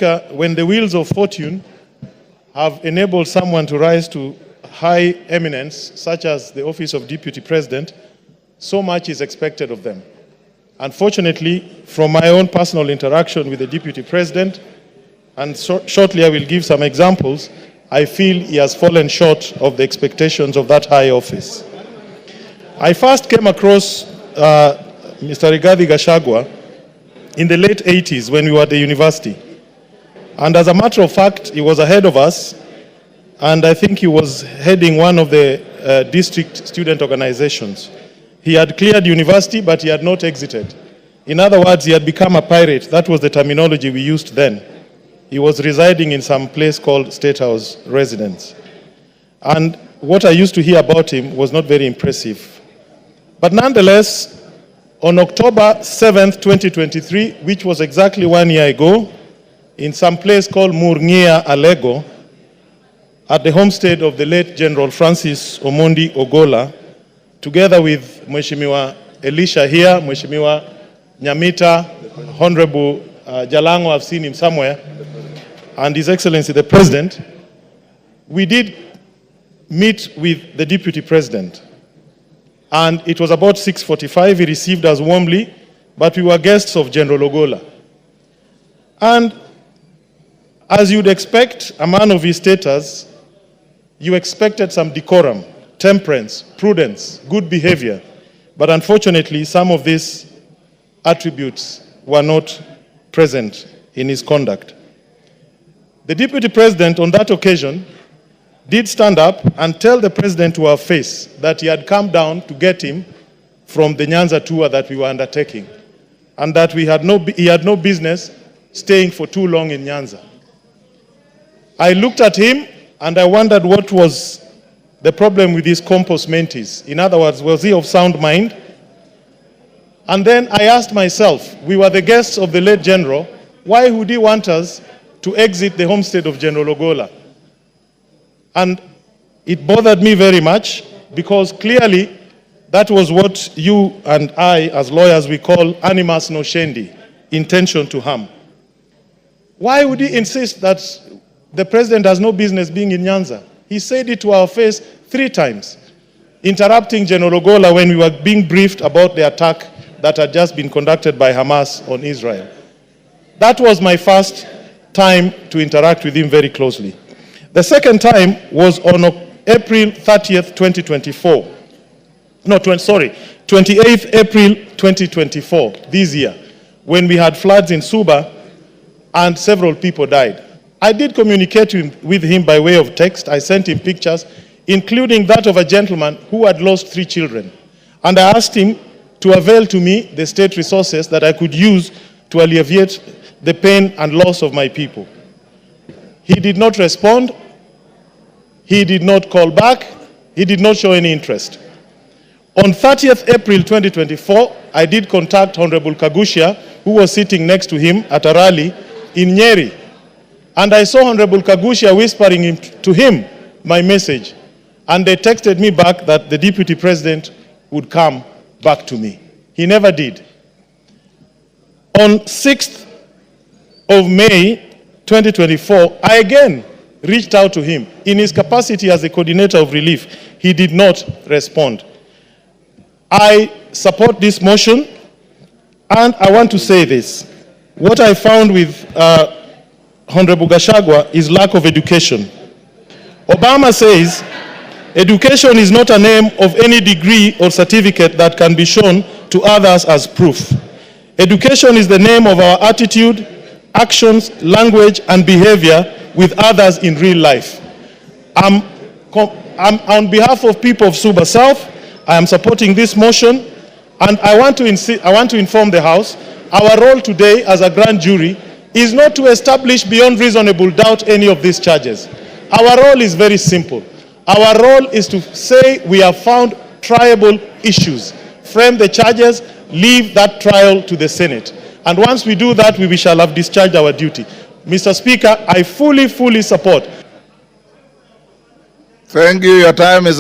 Speaker, when the wheels of fortune have enabled someone to rise to high eminence, such as the office of Deputy President, so much is expected of them. Unfortunately, from my own personal interaction with the Deputy President, and shortly I will give some examples, I feel he has fallen short of the expectations of that high office. I first came across Mr. Gachagua in the late 80s when we were at the university. And as a matter of fact, he was ahead of us, and I think he was heading one of the district student organizations. He had cleared university, but he had not exited. In other words, he had become a pirate. That was the terminology we used then. He was residing in some place called State House Residence. And what I used to hear about him was not very impressive. But nonetheless, on October 7th, 2023, which was exactly 1 year ago, in some place called Murngia, Alego, at the homestead of the late General Francis Omondi Ogola, together with Mheshimiwa Elisha here, Mheshimiwa Nyamita, Honorable Jalango, I've seen him somewhere, and His Excellency the President, we did meet with the Deputy President. And it was about 6:45, he received us warmly, but we were guests of General Ogola. And as you'd expect, a man of his status, you expected some decorum, temperance, prudence, good behavior. But unfortunately, some of these attributes were not present in his conduct. The Deputy President on that occasion did stand up and tell the President to our face that he had come down to get him from the Nyanza tour that we were undertaking, and that he had no business staying for too long in Nyanza. I looked at him and I wondered what was the problem with his compos mentis. In other words, was he of sound mind? And then I asked myself, we were the guests of the late General, why would he want us to exit the homestead of General Ogola? And it bothered me very much, because clearly that was what you and I, as lawyers, we call animus nocendi, intention to harm. Why would he insist that the President has no business being in Nyanza? He said it to our face 3 times, interrupting General Ogola when we were being briefed about the attack that had just been conducted by Hamas on Israel. That was my first time to interact with him very closely. The second time was on April 30th, 2024. 28th April 2024, this year, when we had floods in Suba and several people died. I did communicate with him by way of text. I sent him pictures, including that of a gentleman who had lost 3 children. And I asked him to avail to me the state resources that I could use to alleviate the pain and loss of my people. He did not respond. He did not call back. He did not show any interest. On 30th April 2024, I did contact Honorable Kagushia, who was sitting next to him at a rally in Nyeri. And I saw Honorable Kagushia whispering to him my message. And they texted me back that the Deputy President would come back to me. He never did. On 6th of May 2024, I again reached out to him in his capacity as the coordinator of relief. He did not respond. I support this motion, and I want to say this. What I found with Honorable Gachagua is lack of education. Obama says, education is not a name of any degree or certificate that can be shown to others as proof. Education is the name of our attitude, actions, language, and behavior with others in real life. I'm on behalf of people of Suba South, I am supporting this motion, and I want to inform the House, our role today as a grand jury is not to establish beyond reasonable doubt any of these charges. Our role is very simple. Our role is to say we have found triable issues, frame the charges, leave that trial to the Senate. And once we do that, we shall have discharged our duty. Mr. Speaker, I fully support. Thank you. Your time is